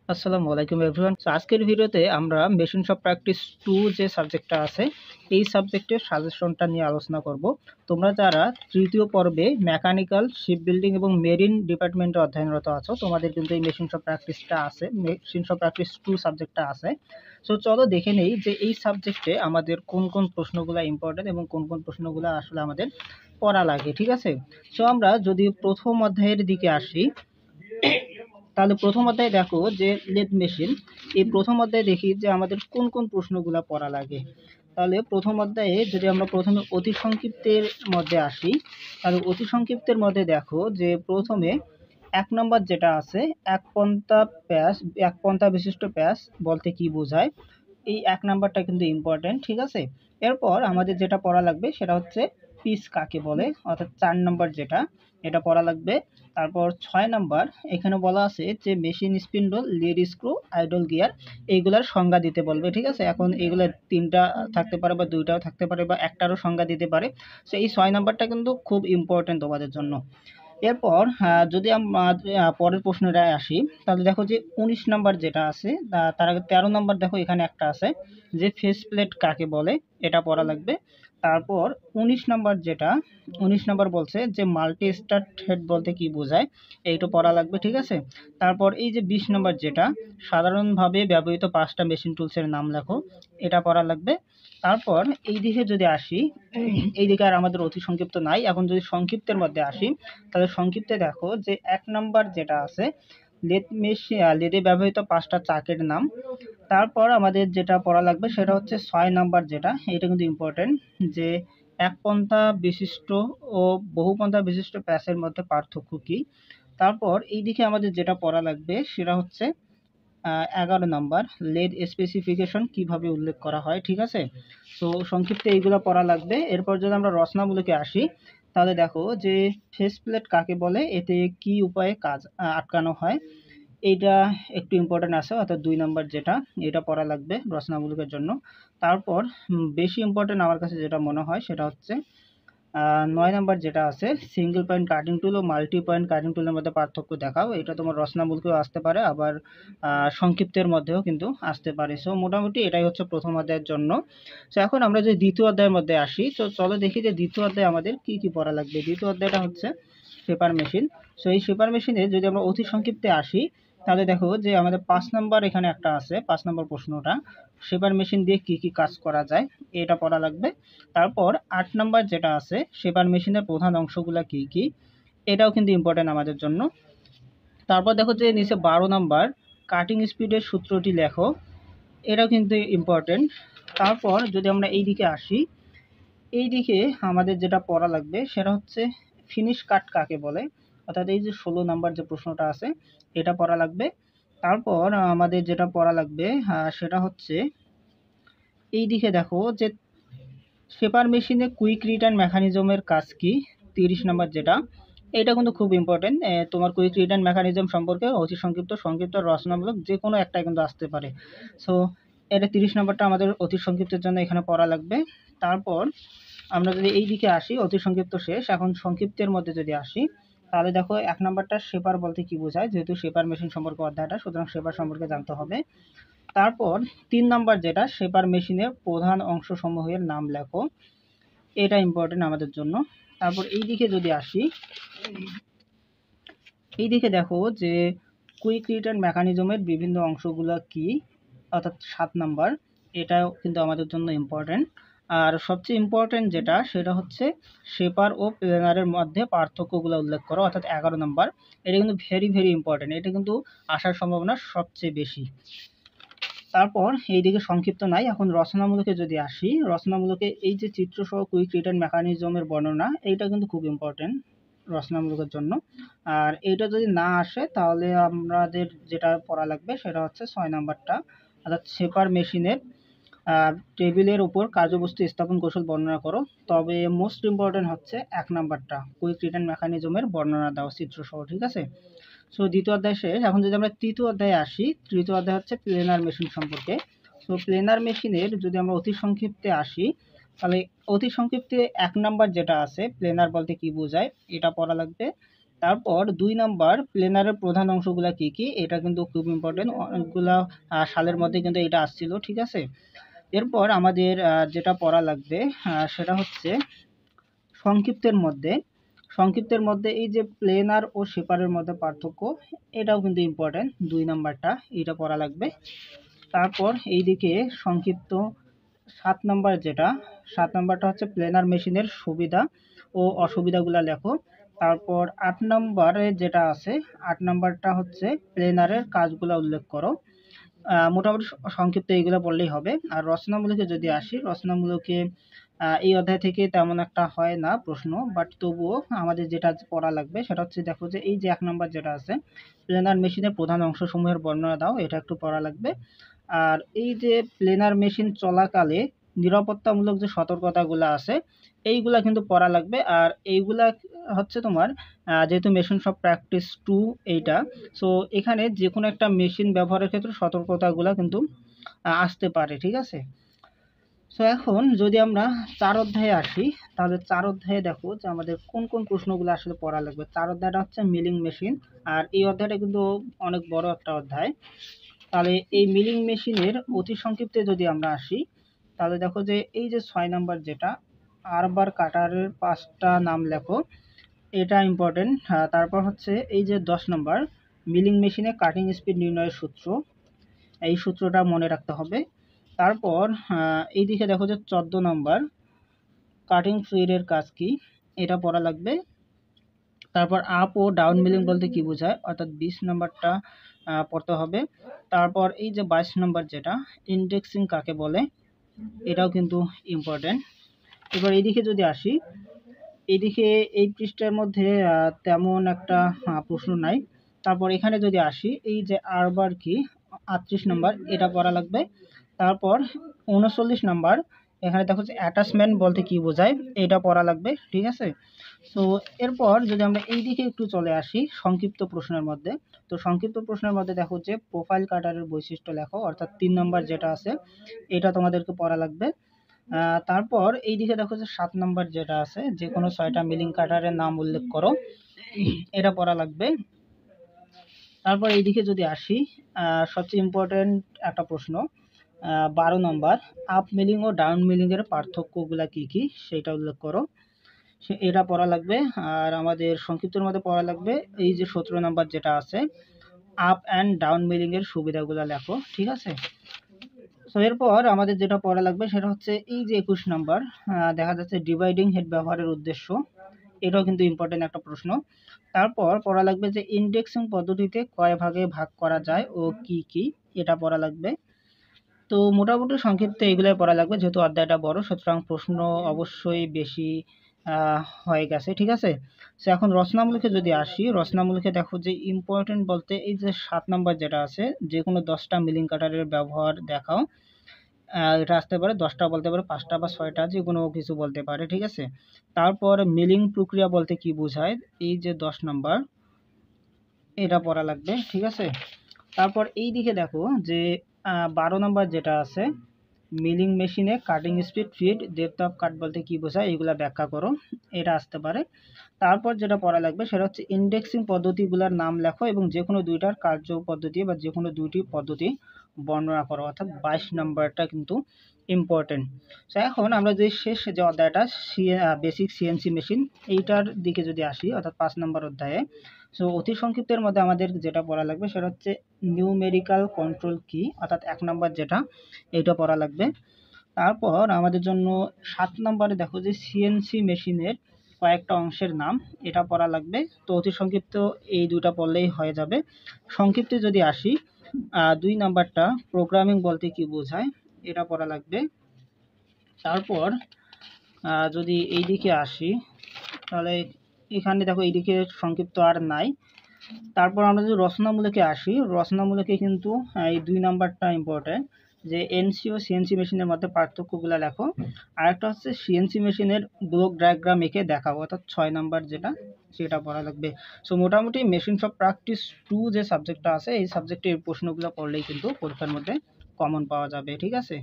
আসসালামু আলাইকুম everyone. So আজকের ভিডিওতে আমরা মেশিন শপ প্র্যাকটিস 2 যে সাবজেক্টটা আছে এই সাবজেক্টের সাজেশনটা নিয়ে আলোচনা করব। তোমরা যারা তৃতীয় পর্বে মেকানিক্যাল, শিপ বিল্ডিং এবং মেরিন ডিপার্টমেন্টে অধ্যয়নরত আছো, তোমাদের কিন্তু এই মেশিন শপ প্র্যাকটিসটা আছে, মেশিন শপ প্র্যাকটিস 2 সাবজেক্টটা আছে। সো চলো দেখে নেই যে এই সাবজেক্টে আমাদের কোন কোন প্রশ্নগুলো ইম্পর্টেন্ট এবং কোন কোন প্রশ্নগুলো আসলে আমাদের পড়া লাগে, ঠিক আছে? সো আমরা যদি প্রথম অধ্যায়ের দিকে আসি, তাহলে প্রথম অধ্যায়ে দেখো যে লেদ মেশিন, এই প্রথম অধ্যায়ে দেখি যে আমাদের কোন কোন প্রশ্নগুলো পড়া লাগে। তাহলে প্রথম অধ্যায়ে যদি আমরা প্রথমে অতি সংক্ষিপ্তের মধ্যে আসি, তাহলে অতি সংক্ষিপ্তের মধ্যে দেখো যে প্রথমে ১ নম্বর যেটা আছে, এক পন্থা বিশিষ্ট প্যাচ বলতে কি বোঝায়, এই ১ নাম্বারটা কিন্তু ইম্পর্টেন্ট, ঠিক আছে? এরপর আমাদের যেটা পড়া লাগবে সেটা হচ্ছে পিচ কাকে বলে, অর্থাৎ ৪ নাম্বার যেটা, এটা পড়া লাগবে। তারপর ৬ নাম্বার এখানে বলা আছে যে machine spindle, lead screw, idol gear এইগুলার সংজ্ঞা দিতে বলবে, ঠিক আছে? এখন এগুলা ৩টা থাকতে পারে বা ২টাও থাকতে পারে বা একটারও সংজ্ঞা দিতে পারে। সো এই ৬ নাম্বারটা কিন্তু খুব ইম্পর্টেন্ট তোমাদের জন্য। এরপর যদি আমরা পরের প্রশ্নটায় আসি, তাহলে দেখো যে ১৯ নাম্বার যেটা আছে, তার আগে ১৩ নাম্বার দেখো এখানে একটা আছে যে ফেস প্লেট কাকে বলে, এটা পড়া লাগবে। তারপর ১৯ নাম্বার যেটা, ১৯ নাম্বার বলছে যে মাল্টি স্টার্ট হেড বলতে কি বোঝায়, এইটা পড়া লাগবে, ঠিক আছে? তারপর এই যে ২০ নাম্বার যেটা, সাধারণভাবে ব্যবহৃত ৫টা মেশিন টুলসের নাম লেখো, এটা পড়া লাগবে। তারপর এই দিকে যদি আসি, এই দিকে আর আমাদের অতি সংক্ষিপ্ত নাই। এখন যদি সংক্ষিপ্তের মধ্যে আসি, তাহলে সংক্ষিপ্তে দেখো যে ১ নাম্বার যেটা আছে লেদে ব্যবহৃত ৫টা চাকের নাম। তারপর আমাদের যেটা পড়া লাগবে সেটা হচ্ছে ৬ নাম্বার যেটা, এটা কিন্তু ইম্পর্টেন্ট, যে একপন্থা বিশিষ্ট ও বহুপন্থা বিশিষ্ট প্যাচের মধ্যে পার্থক্য কি। তারপর এই দিকে আমাদের যেটা পড়া লাগবে সেটা হচ্ছে ১১ নাম্বার, লেড স্পেসিফিকেশন কিভাবে উল্লেখ করা হয়, ঠিক আছে? তো সংক্ষিপ্তে এইগুলো পড়া লাগবে। এরপর যদি আমরা রচনামূলকে আসি, তাহলে দেখো যে ফেস প্লেট কাকে বলে, এতে কি উপায়ে কাজ আটকানো হয়, এইটা একটু ইম্পর্টেন্ট আছে, অর্থাৎ ২ নাম্বার যেটা, এটা পড়া লাগবে রচনামূলকের জন্য। তারপর বেশি ইম্পর্টেন্ট আমার কাছে যেটা মনে হয় সেটা হচ্ছে ৯ নাম্বার যেটা আছে, সিঙ্গেল পয়েন্ট কাটিং টুল ও মাল্টি পয়েন্ট কাটিং টুলের মধ্যে পার্থক্য দেখাও। এটা তোমার রচনামূলকেও আসতে পারে, আবার সংক্ষিপ্তের মধ্যেও কিন্তু আসতে পারে। সো মোটামুটি এটাই হচ্ছে প্রথম অধ্যায়ের জন্য। সো এখন আমরা যদি দ্বিতীয় অধ্যায়ের মধ্যে আসি, তো চলো দেখি যে দ্বিতীয় অধ্যায়ে আমাদের কি কি পড়া লাগবে। দ্বিতীয় অধ্যায়টা হচ্ছে শেপার মেশিন। সো এই শেপার মেশিনে যদি আমরা অতি সংক্ষিপ্তে আসি, তাহলে দেখো যে আমাদের ৫ নাম্বার এখানে একটা আছে, ৫ নাম্বার প্রশ্নটা, শেপার মেশিন দিয়ে কি কি কাজ করা যায়, এটা পড়া লাগবে। তারপর ৮ নাম্বার যেটা আছে, শেপার মেশিনের প্রধান অংশগুলা কি কি, এটাও কিন্তু ইম্পর্টেন্ট আমাদের জন্য। তারপর দেখো যে নিচে ১২ নাম্বার, কাটিং স্পিডের সূত্রটি লেখো, এটাও কিন্তু ইম্পর্টেন্ট। তারপর যদি আমরা এই দিকে আসি, এই দিকে আমাদের যেটা পড়া লাগবে সেটা হচ্ছে ফিনিশ কাট কাকে বলে, অর্থাৎ এই যে ১৬ নাম্বার যে প্রশ্নটা আছে, এটা পড়া লাগবে। তারপর আমাদের যেটা পড়া লাগবে সেটা হচ্ছে এই দিকে দেখো যে শেপার মেশিনে কুইক রিটার্ন মেকানিজমের কাজ কি, ৩০ নাম্বার যেটা, এটা কিন্তু খুব ইম্পর্টেন্ট। তোমার কুইক রিটার্ন মেকানিজম সম্পর্কে অতি সংক্ষিপ্ত, সংক্ষিপ্ত, রচনামূলক যে কোনো একটা কিন্তু আসতে পারে। সো এটা ৩০ নাম্বারটা আমাদের অতি সংক্ষিপ্তের জন্য এখানে পড়া লাগবে। তারপর আমরা যদি এই দিকে আসি, অতি সংক্ষিপ্ত শেষ, এখন সংক্ষিপ্তের মধ্যে যদি আসি, তাহলে দেখো ১ নাম্বারটা শেপার বলতে কি বোঝায়, যেহেতু শেপার মেশিন সম্পর্কে অধ্যায়টা, সুতরাং শেপার সম্পর্কে জানতে হবে। তারপর ৩ নাম্বার যেটা, শেপার মেশিনের প্রধান অংশসমূহের নাম লেখো, এটা ইম্পর্টেন্ট আমাদের জন্য। তারপর এই দিকে যদি আসি, এই দিকে দেখো যে কুইক রিটার্ন মেকানিজমের বিভিন্ন অংশগুলো কি, অর্থাৎ ৭ নাম্বার, এটাও কিন্তু আমাদের জন্য ইম্পর্টেন্ট। আর সবচেয়ে ইম্পর্টেন্ট যেটা সেটা হচ্ছে শেপার ও প্লেনারের মধ্যে পার্থক্যগুলো উল্লেখ করো, অর্থাৎ ১১ নাম্বার, এটা কিন্তু ভেরি ভেরি ইম্পর্টেন্ট, এটা কিন্তু আসার সম্ভাবনা সবচেয়ে বেশি। তারপর এইদিকে সংক্ষিপ্ত নাই। এখন রচনামূলকে যদি আসি, রচনামূলকে এই যে চিত্রসহ কুইক রিটার্ন মেকানিজমের বর্ণনা, এইটা কিন্তু খুব ইম্পর্টেন্ট রচনামূলকের জন্য। আর এইটা যদি না আসে তাহলে আমাদের যেটা পড়া লাগবে সেটা হচ্ছে ৬ নাম্বারটা, অর্থাৎ শেপার মেশিনের টেবিলের উপর কার্যবস্তু স্থাপন কৌশল বর্ণনা করো। তবে মোস্ট ইম্পর্টেন্ট হচ্ছে ১ নাম্বারটা, কুইক রিটার্ন মেকানিজমের বর্ণনা দাও চিত্রসহ, ঠিক আছে? সো দ্বিতীয় অধ্যায় শেষ। এখন যদি আমরা তৃতীয় অধ্যায়ে আসি, তৃতীয় অধ্যায় হচ্ছে প্লেনার মেশিন সম্পর্কে। সো প্লেনার মেশিনের যদি আমরা অতি সংক্ষিপ্তে আসি, তাহলে অতি সংক্ষিপ্তে ১ নাম্বার যেটা আছে, প্লেনার বলতে কি বোঝায়, এটা পড়া লাগবে। তারপর 2 নাম্বার প্লেনারের প্রধান অংশগুলা কি কি, এটা কিন্তু খুব ইম্পর্টেন্ট, অনেকগুলা সালের মধ্যে কিন্তু এটা আসছিল, ঠিক আছে। এরপর আমাদের যেটা পড়া লাগবে সেটা হচ্ছে সংক্ষিপ্তের মধ্যে এই যে প্লেনার ও শেপারের মধ্যে পার্থক্য, এটাও কিন্তু ইম্পর্টেন্ট, 2 নাম্বারটা এটা পড়া লাগবে। তারপর এইদিকে সংক্ষিপ্ত 7 নাম্বারটা হচ্ছে প্লেনার মেশিনের সুবিধা ও অসুবিধাগুলো লেখো। তারপর 8 নাম্বারে যেটা আছে, 8 নাম্বারটা হচ্ছে প্লেনারের কাজগুলো উল্লেখ করো। মোটামুটি সংক্ষিপ্ত এইগুলো পড়লেই হবে। আর রচনামূলকে যদি আসি, রচনামূলকে এই অধ্যায় থেকে তেমন একটা হয় না প্রশ্ন, বাট তবুও আমাদের যেটা পড়া লাগবে সেটা হচ্ছে, দেখো যে এই যে 1 নাম্বার যেটা আছে, প্লেনার মেশিনের প্রধান অংশসমূহের বর্ণনা দাও, এটা একটু পড়া লাগবে। আর এই যে প্লেনার মেশিন চলাকালে নিরাপত্তামূলক যে সতর্কতাগুলো আছে এইগুলা কিন্তু পড়া লাগবে। আর এইগুলা হচ্ছে তোমার যেহেতু মেশিন শপ প্র্যাকটিস 2 এইটা, সো এখানে যে কোনো একটা মেশিন ব্যবহারের ক্ষেত্রে সতর্কতাগুলো কিন্তু আসতে পারে, ঠিক আছে। সো এখন যদি আমরা 4 অধ্যায়ে আসি, তাহলে 4 অধ্যায়ে দেখো যে আমাদের কোন কোন প্রশ্নগুলো আসলে পড়া লাগবে। 4 অধ্যায়টা হচ্ছে মিলিং মেশিন, আর এই অধ্যায়টা কিন্তু অনেক বড় একটা অধ্যায়। তাহলে এই মিলিং মেশিনের অতি সংক্ষিপ্তে যদি আমরা আসি, তাহলে দেখো যে এই যে 6 নাম্বার যেটা আরবার কাটারের 5টা নাম লেখো, এটা ইম্পর্টেন্ট। তারপর হচ্ছে এই যে 10 নাম্বার মিলিং মেশিনে কাটিং স্পিড নির্ণয়ের সূত্র, এই সূত্রটা মনে রাখতে হবে। তারপর এইদিকে দেখো যে 14 নাম্বার কাটিং ফ্লুইডের কাজ কি, এটা পড়া লাগবে। তারপর আপ ও ডাউন মিলিং বলতে কি বোঝায়, অর্থাৎ 20 নাম্বারটা পড়তে হবে। তারপর এই যে 22 নাম্বার যেটা ইন্ডেক্সিং কাকে বলে, এটাও কিন্তু ইম্পর্টেন্ট। এবার এইদিকে যদি আসি, এইদিকে এই পৃষ্ঠার মধ্যে তেমন একটা প্রশ্ন নাই। তারপর এখানে যদি আসি, এই যে আরবার কি 38 নাম্বার, এটা পড়া লাগবে। তারপর 39 নাম্বার, এখানে দেখো যে অ্যাটাচমেন্ট বলতে কি বোঝায়, এটা পড়া লাগবে, ঠিক আছে। তো এরপর যদি আমরা এইদিকে একটু চলে আসি সংক্ষিপ্ত প্রশ্নের মধ্যে, তো সংক্ষিপ্ত প্রশ্নের মধ্যে দেখো যে প্রোফাইল কাটারের বৈশিষ্ট্য লেখো, অর্থাৎ 3 নাম্বার যেটা আছে এটা তোমাদেরকে পড়া লাগবে। তারপর এইদিকে দেখো যে 7 নাম্বার যেটা আছে, যে কোনো 6টা মিলিং কাটারের নাম উল্লেখ করো, এটা পড়া লাগবে। তারপর এইদিকে যদি আসি, সবচেয়ে ইম্পর্টেন্ট একটা প্রশ্ন 12 নম্বর, আপ মিলিং ও ডাউন মিলিং এর পার্থক্যগুলা কি কি সেটা উল্লেখ করো, এটা পড়া লাগবে। আর আমাদের সংক্ষিপ্তের মধ্যে পড়া লাগবে এই যে 17 নাম্বার যেটা আছে, আপ অ্যান্ড ডাউন মিলিং এর সুবিধাগুলো লেখো, ঠিক আছে। তো এরপর আমাদের যেটা পড়া লাগবে সেটা হচ্ছে এই যে 21 নাম্বার, দেখা যাচ্ছে ডিভাইডিং হেড ব্যবহারের উদ্দেশ্য, এটাও কিন্তু ইম্পর্টেন্ট একটা প্রশ্ন। তারপর পড়া লাগবে যে ইন্ডেক্সিং পদ্ধতিতে কয় ভাগে ভাগ করা যায় ও কি কি, এটা পড়া লাগবে। তো মোটামুটি সংক্ষিপ্তে এগুলোই পড়া লাগবে, যেহেতু অধ্যায়টা বড় সুতরাং প্রশ্ন অবশ্যই বেশি হয়ে গেছে, ঠিক আছে। সো এখন রচনামূলকে যদি আসি, রচনামূলকে দেখো যে ইম্পর্টেন্ট বলতে এই যে 7 নাম্বার যেটা আছে, যে কোনো 10টা মিলিং কাটারের ব্যবহার দেখাও, এটা আসতে পারে 10টা বলতে পারে, 5টা বা 6টা, যে কোনো কিছু বলতে পারে, ঠিক আছে। তারপর মিলিং প্রক্রিয়া বলতে কি বোঝায়, এই যে 10 নাম্বার, এটা পড়া লাগবে, ঠিক আছে। তারপর এই দিকে দেখো যে 12 নাম্বার যেটা আছে, মিলিং মেশিনে cutting speed, feed, depth of কাট বলতে কি বোঝায়, এগুলা ব্যাখ্যা করো, এটা আসতে পারে। তারপর যেটা পড়া লাগবে সেটা হচ্ছে ইন্ডেক্সিং পদ্ধতিগুলোর নাম লেখো এবং যে কোনো দুইটার কার্য পদ্ধতি বা যে কোনো দুইটি পদ্ধতি বর্ণনা করো, অর্থাৎ 22 নাম্বারটা কিন্তু ইম্পর্টেন্ট। সো এখন আমরা যে শেষ যে অধ্যায়টা বেসিক সিএনসি মেশিন, এইটার দিকে যদি আসি, অর্থাৎ 5 নম্বর অধ্যায়ে, সো অতি সংক্ষিপ্তের মধ্যে আমাদের যেটা পড়া লাগবে সেটা হচ্ছে নিউমেরিক্যাল কন্ট্রোল কি, অর্থাৎ 1 নাম্বার যেটা, এইটা পড়া লাগবে। তারপর আমাদের জন্য 7 নম্বরে দেখো যে সিএনসি মেশিনের কয়েকটা অংশের নাম, এটা পড়া লাগবে। তো অতি সংক্ষিপ্ত এই দুটা পড়লেই হয়ে যাবে। সংক্ষিপ্তে যদি আসি, 2 নাম্বারটা প্রোগ্রামিং বলতে কি বোঝায়, এটা পড়া লাগবে। তারপর যদি এই দিকে আসি, তাহলে এখানে দেখো এইদিকে সংক্ষিপ্ত আর নাই। তারপর আমরা যদি রচনামূলকে আসি, রচনামূলকে কিন্তু এই 2 নাম্বারটা ইম্পর্টেন্ট, যে এনসি ও সিএনসি মেশিনের মধ্যে পার্থক্যগুলো লেখো। আরেকটা হচ্ছে সিএনসি মেশিনের ব্লক ডায়াগ্রাম এঁকে দেখাবো, অর্থাৎ 6 নাম্বার যেটা, সেটা পড়া লাগবে। সো মোটামুটি মেশিন শপ প্র্যাকটিস 2 যে সাবজেক্টটা আছে, এই সাবজেক্টের প্রশ্নগুলো পড়লেই কিন্তু পরীক্ষার মধ্যে কমন পাওয়া যাবে, ঠিক আছে।